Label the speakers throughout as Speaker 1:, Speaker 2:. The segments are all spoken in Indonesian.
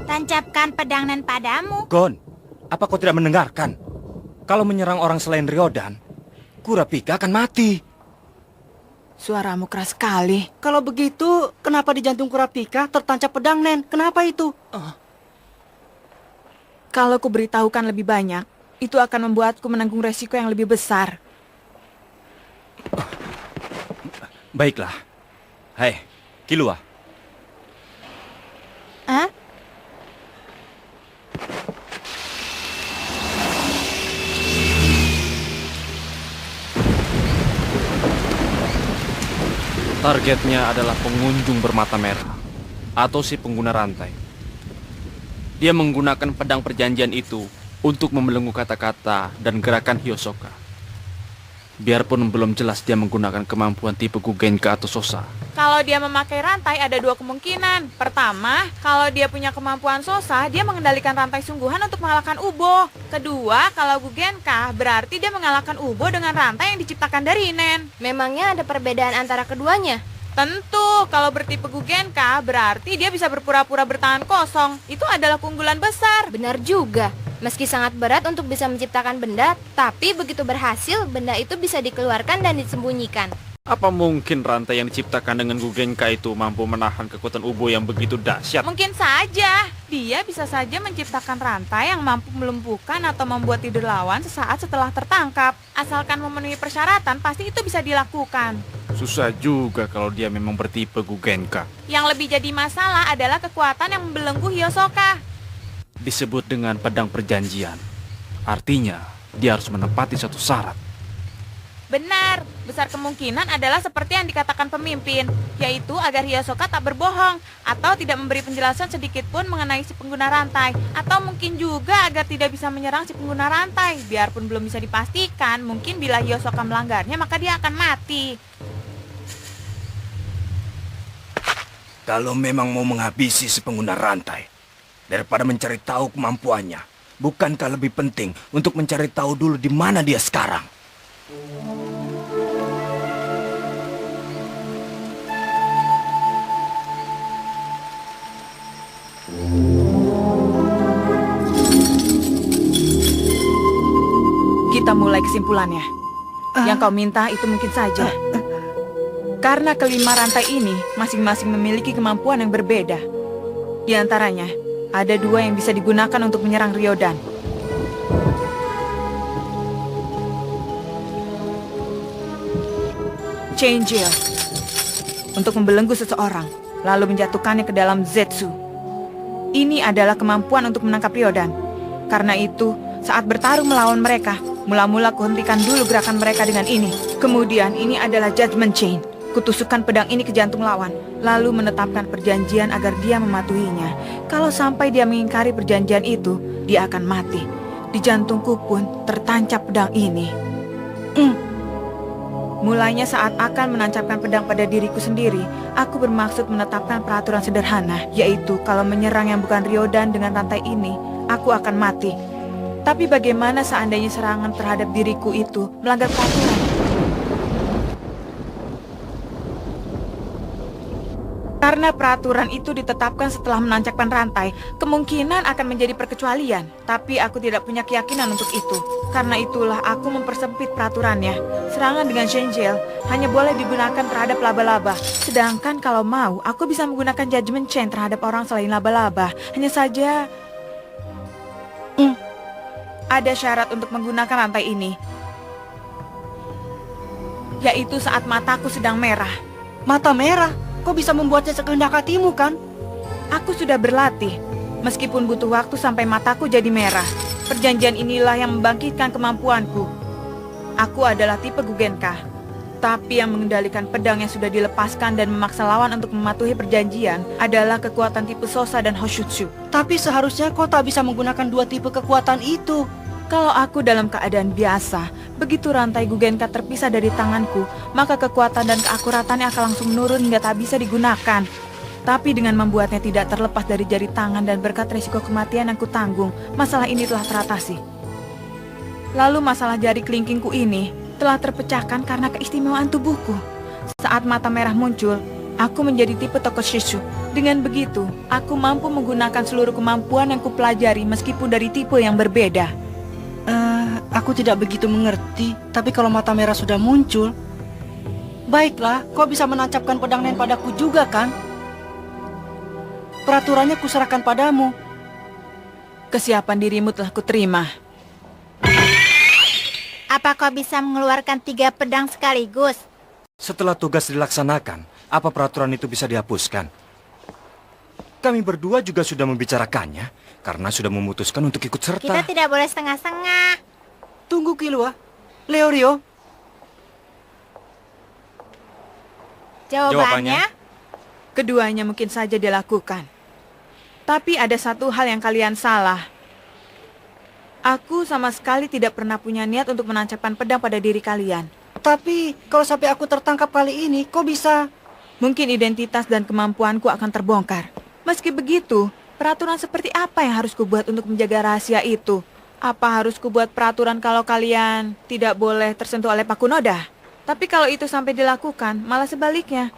Speaker 1: Tancapkan pedang nan padamu.
Speaker 2: Gon, apa kau tidak mendengarkan? Kalau menyerang orang selain Ryodan, Kurapika akan mati.
Speaker 3: Suaramu keras sekali. Kalau begitu, kenapa di jantung Kurapika tertancap pedang, Nen? Kenapa itu?
Speaker 4: Kalau ku beritahukan lebih banyak, itu akan membuatku menanggung resiko yang lebih besar.
Speaker 2: Baiklah. Hai, Killua.
Speaker 1: Hah?
Speaker 5: Targetnya adalah pengunjung bermata merah atau si pengguna rantai. Dia menggunakan pedang perjanjian itu untuk membelenggu kata-kata dan gerakan Hiyosoka. Biarpun belum jelas dia menggunakan kemampuan tipe Gugenka atau Sosa.
Speaker 4: Kalau dia memakai rantai ada dua kemungkinan. Pertama, kalau dia punya kemampuan Sosa, dia mengendalikan rantai sungguhan untuk mengalahkan Ubo. Kedua, kalau Gugenka, berarti dia mengalahkan Ubo dengan rantai yang diciptakan dari Nen.
Speaker 6: Memangnya ada perbedaan antara keduanya?
Speaker 4: Tentu, kalau bertipe Gugenka, berarti dia bisa berpura-pura bertahan kosong. Itu adalah keunggulan besar.
Speaker 6: Benar juga. Meski sangat berat untuk bisa menciptakan benda, tapi begitu berhasil, benda itu bisa dikeluarkan dan disembunyikan.
Speaker 5: Apa mungkin rantai yang diciptakan dengan Gugenka itu mampu menahan kekuatan Ubo yang begitu dahsyat?
Speaker 4: Mungkin saja. Dia bisa saja menciptakan rantai yang mampu melumpuhkan atau membuat tidur lawan sesaat setelah tertangkap. Asalkan memenuhi persyaratan, pasti itu bisa dilakukan.
Speaker 5: Susah juga kalau dia memang bertipe Gugenka.
Speaker 4: Yang lebih jadi masalah adalah kekuatan yang membelenggu Hiyosoka.
Speaker 5: Disebut dengan pedang perjanjian. Artinya, dia harus menepati satu syarat.
Speaker 4: Benar, besar kemungkinan adalah seperti yang dikatakan pemimpin, yaitu agar Hiyosoka tak berbohong, atau tidak memberi penjelasan sedikit pun mengenai si pengguna rantai, atau mungkin juga agar tidak bisa menyerang si pengguna rantai. Biarpun belum bisa dipastikan, mungkin bila Hiyosoka melanggarnya maka dia akan mati.
Speaker 2: Kalau memang mau menghabisi si pengguna rantai, daripada mencari tahu kemampuannya, bukankah lebih penting untuk mencari tahu dulu di mana dia sekarang?
Speaker 4: Kita mulai kesimpulannya. Yang kau minta itu mungkin saja. Karena kelima rantai ini masing-masing memiliki kemampuan yang berbeda. Di antaranya, ada dua yang bisa digunakan untuk menyerang Ryodan. Chain-Jail untuk membelenggu seseorang, lalu menjatuhkannya ke dalam Zetsu. Ini adalah kemampuan untuk menangkap Ryodan. Karena itu, saat bertarung melawan mereka, mula-mula kuhentikan dulu gerakan mereka dengan ini. Kemudian ini adalah Judgment Chain. Kutusukkan pedang ini ke jantung lawan, lalu menetapkan perjanjian agar dia mematuhinya. Kalau sampai dia mengingkari perjanjian itu, dia akan mati. Di jantungku pun tertancap pedang ini. Mulanya saat akan menancapkan pedang pada diriku sendiri, aku bermaksud menetapkan peraturan sederhana, yaitu kalau menyerang yang bukan Ryodan dengan rantai ini, aku akan mati. Tapi bagaimana seandainya serangan terhadap diriku itu melanggar peraturan? Karena peraturan itu ditetapkan setelah menancapkan rantai, kemungkinan akan menjadi perkecualian. Tapi aku tidak punya keyakinan untuk itu. Karena itulah aku mempersempit peraturannya. Serangan dengan Chain-Jail hanya boleh digunakan terhadap laba-laba. Sedangkan kalau mau, aku bisa menggunakan Judgment Chain terhadap orang selain laba-laba. Hanya saja ada syarat untuk menggunakan rantai ini, yaitu saat mataku sedang merah.
Speaker 3: Mata merah? Kau bisa membuatnya sekehendak hatimu, kan?
Speaker 4: Aku sudah berlatih, meskipun butuh waktu sampai mataku jadi merah. Perjanjian inilah yang membangkitkan kemampuanku. Aku adalah tipe Gugenka, tapi yang mengendalikan pedang yang sudah dilepaskan dan memaksa lawan untuk mematuhi perjanjian adalah kekuatan tipe Sosa dan Hoshutsu.
Speaker 3: Tapi seharusnya kau tak bisa menggunakan dua tipe kekuatan itu.
Speaker 4: Kalau aku dalam keadaan biasa, begitu rantai Gugenka terpisah dari tanganku, maka kekuatan dan keakuratannya akan langsung menurun hingga tak bisa digunakan. Tapi dengan membuatnya tidak terlepas dari jari tangan dan berkat resiko kematian yang kutanggung, masalah ini telah teratasi. Lalu masalah jari kelingkingku ini telah terpecahkan karena keistimewaan tubuhku. Saat mata merah muncul, Aku menjadi tipe Tokushisu. Dengan begitu, aku mampu menggunakan seluruh kemampuan yang kupelajari meskipun dari tipe yang berbeda.
Speaker 3: Aku tidak begitu mengerti, tapi kalau mata merah sudah muncul, baiklah, kau bisa menancapkan pedang nen padaku juga kan? Peraturannya kuserahkan padamu.
Speaker 4: Kesiapan dirimu telah kuterima.
Speaker 1: Apa kau bisa mengeluarkan 3 pedang sekaligus?
Speaker 2: Setelah tugas dilaksanakan, apa peraturan itu bisa dihapuskan? Kami berdua juga sudah membicarakannya, karena sudah memutuskan untuk ikut serta.
Speaker 1: Kita tidak boleh setengah-setengah.
Speaker 3: Tunggu Killua, Leorio.
Speaker 1: Jawabannya?
Speaker 4: Keduanya mungkin saja dilakukan. Tapi ada satu hal yang kalian salah. Aku sama sekali tidak pernah punya niat untuk menancapkan pedang pada diri kalian.
Speaker 3: Tapi kalau sampai aku tertangkap kali ini, kau bisa...
Speaker 4: Mungkin identitas dan kemampuanku akan terbongkar. Meski begitu, peraturan seperti apa yang harus kubuat untuk menjaga rahasia itu? Apa harus kubuat peraturan kalau kalian tidak boleh tersentuh oleh Pakunoda? Tapi kalau itu sampai dilakukan, malah sebaliknya.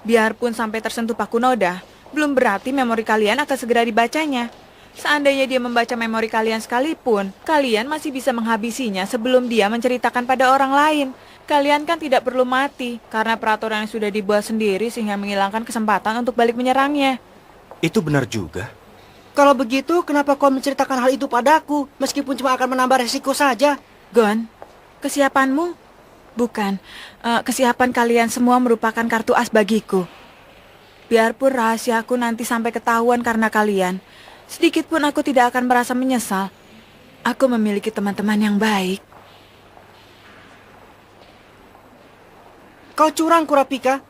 Speaker 4: Biarpun sampai tersentuh Pakunoda, belum berarti memori kalian akan segera dibacanya. Seandainya dia membaca memori kalian sekalipun, kalian masih bisa menghabisinya sebelum dia menceritakan pada orang lain. Kalian kan tidak perlu mati, karena peraturan yang sudah dibuat sendiri sehingga menghilangkan kesempatan untuk balik menyerangnya.
Speaker 2: Itu benar juga.
Speaker 3: Kalau begitu, kenapa kau menceritakan hal itu padaku, meskipun cuma akan menambah resiko saja?
Speaker 4: Gon, kesiapanmu? Bukan, kesiapan kalian semua merupakan kartu as bagiku. Biarpun rahasiaku nanti sampai ketahuan karena kalian, sedikit pun aku tidak akan merasa menyesal. Aku memiliki teman-teman yang baik.
Speaker 3: Kau curang, Kurapika.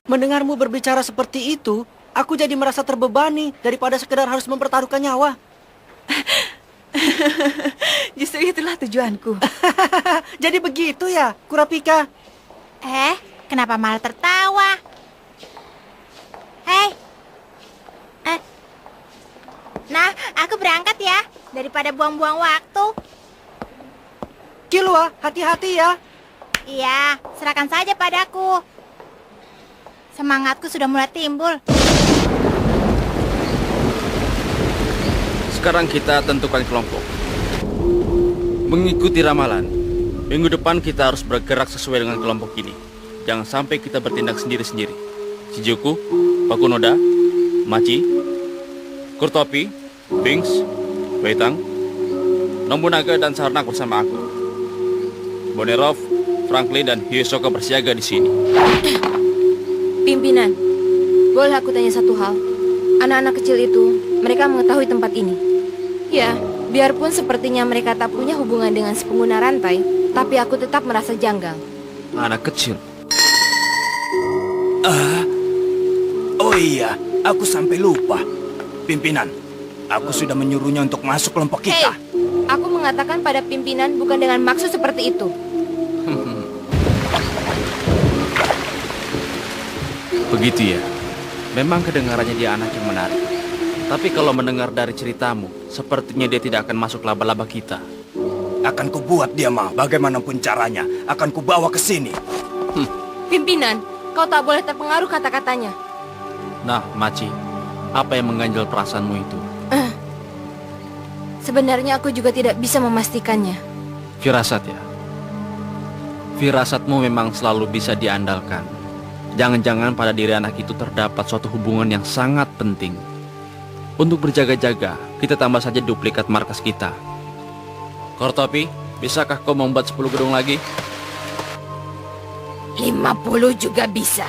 Speaker 3: Mendengarmu berbicara seperti itu, aku jadi merasa terbebani daripada sekedar harus mempertaruhkan nyawa.
Speaker 4: Justru itulah tujuanku.
Speaker 3: Jadi begitu ya, Kurapika?
Speaker 1: Kenapa malah tertawa? Hei. Nah, aku berangkat ya, daripada buang-buang waktu.
Speaker 3: Killua, hati-hati ya.
Speaker 1: Iya, serahkan saja padaku. Semangatku sudah mulai timbul.
Speaker 5: Sekarang kita tentukan kelompok. Mengikuti ramalan, minggu depan kita harus bergerak sesuai dengan kelompok ini. Jangan sampai kita bertindak sendiri-sendiri. Shijuku, Pakunoda, Machi, Kurtopi, Binks, Weitang, Nobunaga dan Sarnak bersama aku. Bonerov, Franklin dan Hyosoka bersiaga di sini.
Speaker 6: Pimpinan, boleh aku tanya satu hal? Anak-anak kecil itu, mereka mengetahui tempat ini. Ya, biarpun sepertinya mereka tak punya hubungan dengan si pengguna rantai, tapi aku tetap merasa janggal.
Speaker 5: Anak kecil.
Speaker 2: Oh iya, aku sampai lupa. Pimpinan, aku sudah menyuruhnya untuk masuk kelompok kita.
Speaker 6: Aku mengatakan pada pimpinan bukan dengan maksud seperti itu.
Speaker 5: Begitu ya. Memang kedengarannya dia anak yang menarik. Tapi kalau mendengar dari ceritamu, sepertinya dia tidak akan masuk laba-laba kita.
Speaker 2: Akan kubuat dia mah, bagaimanapun caranya. Akan kubawa ke sini.
Speaker 6: Pimpinan, kau tak boleh terpengaruh kata-katanya.
Speaker 5: Nah, Machi, apa yang mengganjal perasaanmu itu?
Speaker 6: Sebenarnya aku juga tidak bisa memastikannya.
Speaker 5: Firasat ya? Firasatmu memang selalu bisa diandalkan. Jangan-jangan pada diri anak itu terdapat suatu hubungan yang sangat penting. Untuk berjaga-jaga, kita tambah saja duplikat markas kita. Kortopi, bisakah kau membuat 10 gedung lagi?
Speaker 6: 50 juga bisa.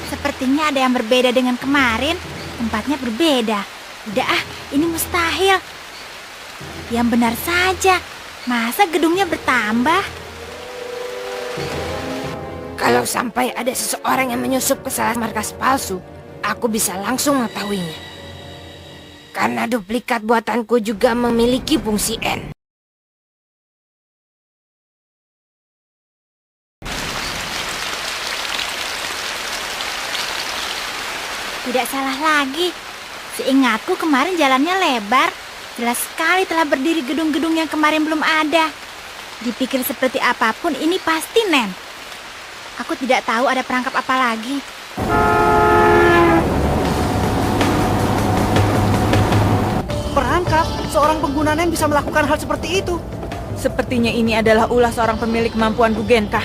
Speaker 1: Sepertinya ada yang berbeda dengan kemarin. Tempatnya berbeda. Udah ini mustahil. Yang benar saja. Masa gedungnya bertambah?
Speaker 6: Kalau sampai ada seseorang yang menyusup ke salah markas palsu, aku bisa langsung mengetahuinya. Karena duplikat buatanku juga memiliki fungsi N.
Speaker 1: Tidak salah lagi. Seingatku kemarin jalannya lebar. Jelas sekali telah berdiri gedung-gedung yang kemarin belum ada. Dipikir seperti apapun, ini pasti Nen. Aku tidak tahu ada perangkap apa lagi.
Speaker 3: Perangkap? Seorang pengguna NEN bisa melakukan hal seperti itu.
Speaker 4: Sepertinya ini adalah ulah seorang pemilik kemampuan Bugenkah.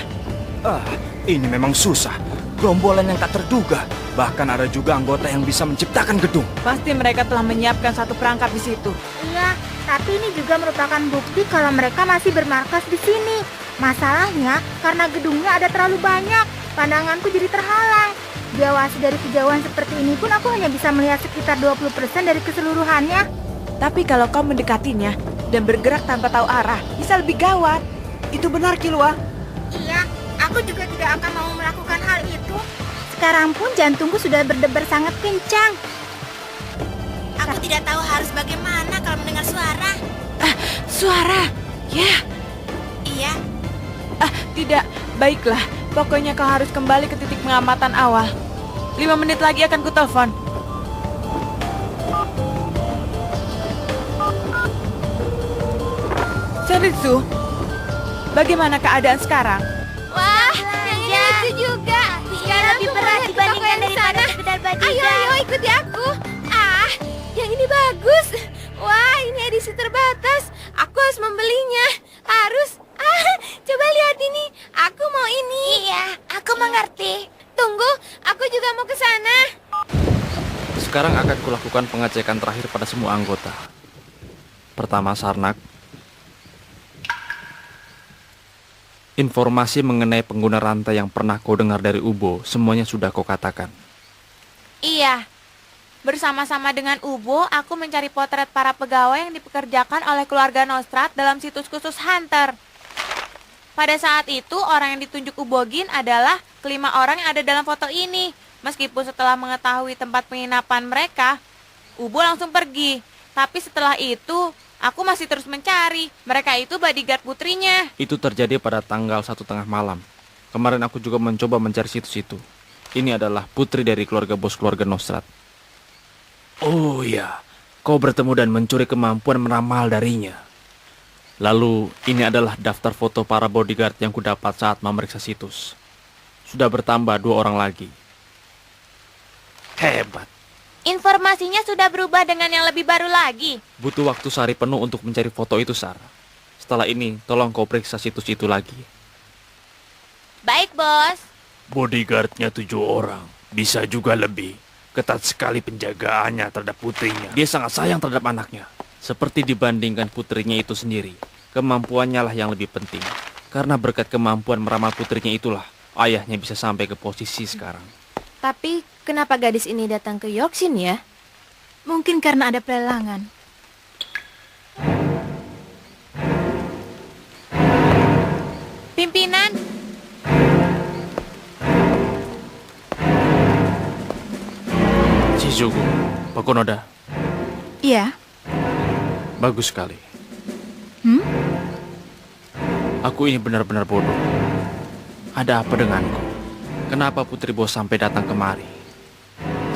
Speaker 2: Ini memang susah. Gerombolan yang tak terduga. Bahkan ada juga anggota yang bisa menciptakan gedung.
Speaker 4: Pasti mereka telah menyiapkan satu perangkap di situ.
Speaker 1: Iya, tapi ini juga merupakan bukti kalau mereka masih bermarkas di sini. Masalahnya, karena gedungnya ada terlalu banyak, pandanganku jadi terhalang. Diawasi dari kejauhan seperti ini pun aku hanya bisa melihat sekitar 20% dari keseluruhannya.
Speaker 4: Tapi kalau kau mendekatinya dan bergerak tanpa tahu arah, bisa lebih gawat.
Speaker 3: Itu benar, Kilua.
Speaker 1: Iya, aku juga tidak akan mau melakukan hal itu. Sekarang pun jantungku sudah berdebar sangat kencang. Aku tidak tahu harus bagaimana kalau mendengar suara.
Speaker 4: Suara! Ya,
Speaker 1: Iya,
Speaker 4: tidak. Baiklah, pokoknya kau harus kembali ke titik pengamatan awal. 5 menit lagi akan kutelepon. Senritsu, bagaimana keadaan sekarang?
Speaker 6: Wah, yang ini lucu juga. Sekarang
Speaker 1: lebih
Speaker 6: aku
Speaker 1: berat
Speaker 6: mau lihat
Speaker 1: dibandingkan
Speaker 6: toko yang
Speaker 1: daripada
Speaker 6: sana.
Speaker 1: sekedar baju
Speaker 6: Ayo,
Speaker 1: dan-
Speaker 6: ayo ikuti aku. Yang ini bagus. Wah, ini edisi terbatas. Aku harus membelinya. Harus. Coba lihat ini. Aku mau ini.
Speaker 1: Iya, aku mengerti.
Speaker 6: Tunggu, aku juga mau ke sana.
Speaker 5: Sekarang akan kulakukan pengecekan terakhir pada semua anggota. Pertama, Sarnak. Informasi mengenai pengguna rantai yang pernah kau dengar dari Ubo, semuanya sudah kau katakan.
Speaker 7: Iya. Bersama-sama dengan Ubo, aku mencari potret para pegawai yang dipekerjakan oleh keluarga Nostrat dalam situs khusus Hunter. Pada saat itu, orang yang ditunjuk Ubogin adalah kelima orang yang ada dalam foto ini. Meskipun setelah mengetahui tempat penginapan mereka, Ubo langsung pergi. Tapi setelah itu, aku masih terus mencari. Mereka itu bodyguard putrinya.
Speaker 5: Itu terjadi pada tanggal 1 tengah malam. Kemarin aku juga mencoba mencari situs itu. Ini adalah putri dari keluarga bos keluarga Nostrat. Oh ya, kau bertemu dan mencuri kemampuan meramal darinya. Lalu, ini adalah daftar foto para bodyguard yang kudapat saat memeriksa situs. Sudah bertambah 2 orang lagi. Hebat.
Speaker 7: Informasinya sudah berubah dengan yang lebih baru lagi.
Speaker 5: Butuh waktu sehari penuh untuk mencari foto itu, Sar. Setelah ini, tolong kau periksa situs itu lagi.
Speaker 7: Baik, bos.
Speaker 2: Bodyguardnya 7 orang. Bisa juga lebih. Ketat sekali penjagaannya terhadap putrinya. Dia sangat sayang terhadap anaknya.
Speaker 5: Seperti dibandingkan putrinya itu sendiri, kemampuannya lah yang lebih penting. Karena berkat kemampuan meramal putrinya itulah, ayahnya bisa sampai ke posisi sekarang.
Speaker 6: Tapi kenapa gadis ini datang ke Yorkshire ya?
Speaker 1: Mungkin karena ada pelelangan.
Speaker 7: Pimpinan,
Speaker 5: Shizuku, Pakonoda,
Speaker 1: Iya.
Speaker 5: bagus sekali.
Speaker 1: Hmm?
Speaker 5: Aku ini benar-benar bodoh. Ada apa denganku? Kenapa Putri Bos sampai datang kemari?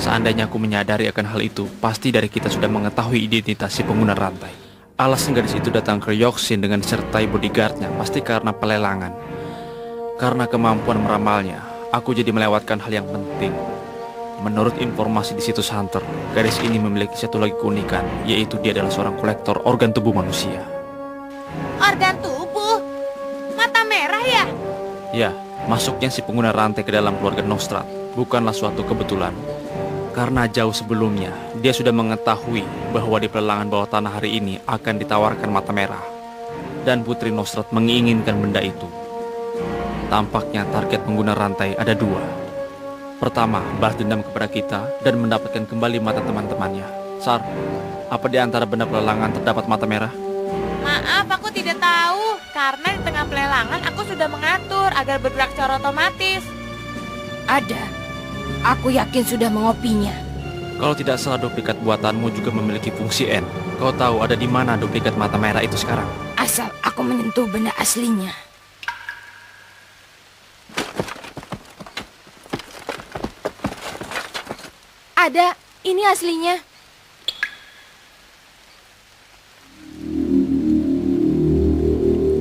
Speaker 5: Seandainya aku menyadari akan hal itu, pasti dari kita sudah mengetahui identitas si pengguna rantai. Alasan gadis itu datang ke Yorkshire dengan disertai bodyguardnya pasti karena pelelangan. Karena kemampuan meramalnya, aku jadi melewatkan hal yang penting. Menurut informasi di situs Hunter, gadis ini memiliki satu lagi keunikan, yaitu dia adalah seorang kolektor organ tubuh manusia.
Speaker 7: organ tubuh. Mata merah ya?
Speaker 5: Ya, masuknya si pengguna rantai ke dalam keluarga Nostrat bukanlah suatu kebetulan. Karena jauh sebelumnya, dia sudah mengetahui bahwa di pelelangan bawah tanah hari ini akan ditawarkan mata merah. Dan Putri Nostrat menginginkan benda itu. Tampaknya target pengguna rantai ada 2. Pertama, balas dendam kepada kita dan mendapatkan kembali mata teman-temannya. Sar, apa di antara benda pelelangan terdapat mata merah?
Speaker 7: Maaf, aku tidak tahu. Karena di tengah pelelangan aku sudah mengatur agar bergerak secara otomatis.
Speaker 6: Ada. Aku yakin sudah mengopinya.
Speaker 5: Kalau tidak salah, duplikat buatanmu juga memiliki fungsi N. Kau tahu ada di mana duplikat mata merah itu sekarang?
Speaker 6: Asal aku menyentuh benda aslinya. Ada, ini aslinya.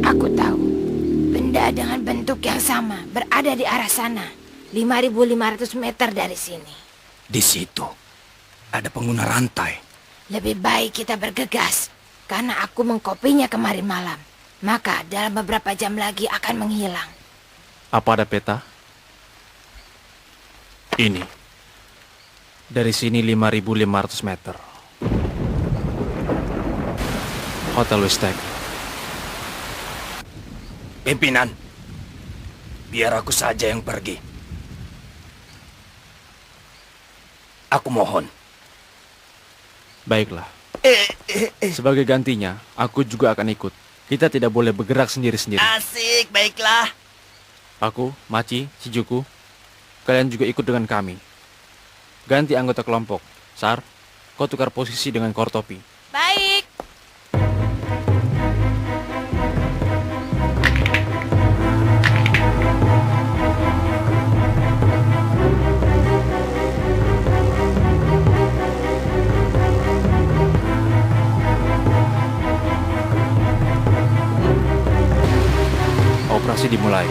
Speaker 6: Aku tahu. sama, berada di arah sana. 5.500 meter dari sini.
Speaker 2: Di situ ada pengguna rantai.
Speaker 6: Lebih baik kita bergegas, karena aku mengkopinya kemarin malam. Maka dalam beberapa jam lagi akan menghilang.
Speaker 5: Apa ada peta? Ini. Dari sini 5.500 meter. Hotel Wistek.
Speaker 2: Pimpinan, biar aku saja yang pergi. Aku mohon.
Speaker 5: Baiklah. Sebagai gantinya, aku juga akan ikut. Kita tidak boleh bergerak sendiri-sendiri.
Speaker 3: Asik, baiklah.
Speaker 5: Aku, Maci, Shijuku, kalian juga ikut dengan kami. Ganti anggota kelompok. Sar, kau tukar posisi dengan Kortopi.
Speaker 7: Baik.
Speaker 5: Operasi dimulai.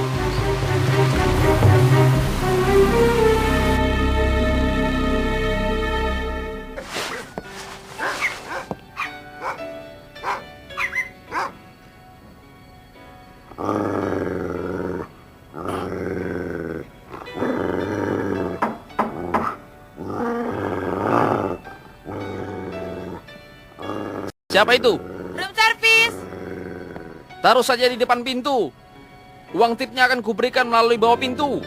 Speaker 5: Siapa itu?
Speaker 7: Room service.
Speaker 5: Taruh saja di depan pintu. Uang tipnya akan kuberikan melalui bawah pintu.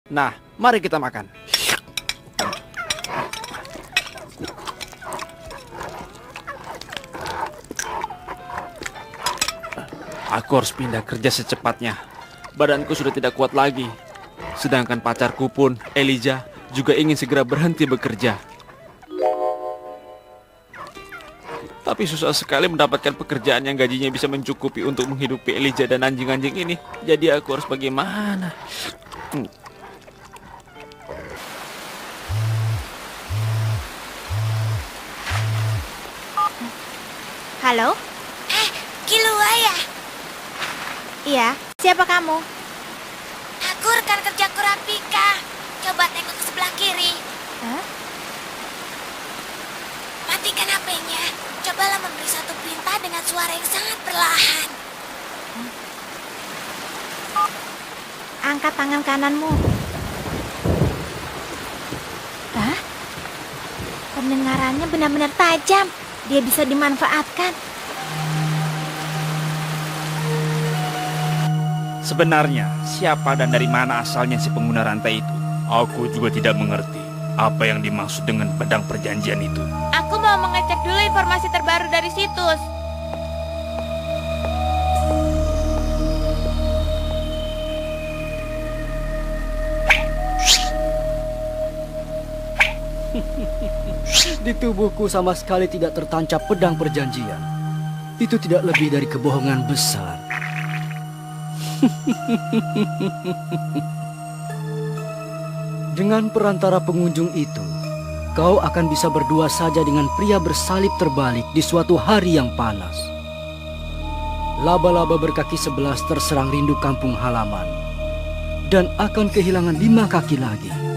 Speaker 5: Nah, mari kita makan. Aku harus pindah kerja secepatnya. Badanku sudah tidak kuat lagi. Sedangkan pacarku pun, Elijah, juga ingin segera berhenti bekerja. Tapi susah sekali mendapatkan pekerjaan yang gajinya bisa mencukupi untuk menghidupi Elijah dan anjing-anjing ini. Jadi aku harus bagaimana?
Speaker 1: Halo?
Speaker 8: Kilauea,
Speaker 1: Iya, siapa kamu?
Speaker 8: aku rekan kerja Kurapika. Coba tengok ke sebelah kiri.
Speaker 1: Hah?
Speaker 8: Matikan HP-nya. Cobalah memberi satu perintah dengan suara yang sangat perlahan.
Speaker 1: Angkat tangan kananmu. Hah? Pendengarannya benar-benar tajam. Dia bisa dimanfaatkan.
Speaker 2: Sebenarnya, siapa dan dari mana asalnya si pengguna rantai itu? Aku juga tidak mengerti apa yang dimaksud dengan pedang perjanjian itu.
Speaker 7: Aku mau mengecek dulu informasi terbaru dari situs.
Speaker 3: Di tubuhku sama sekali tidak tertancap pedang perjanjian. Itu tidak lebih dari kebohongan besar. Dengan perantara pengunjung itu, kau akan bisa berdua saja dengan pria bersalib terbalik di suatu hari yang panas. Laba-laba berkaki 11 terserang rindu kampung halaman dan akan kehilangan 5 kaki lagi.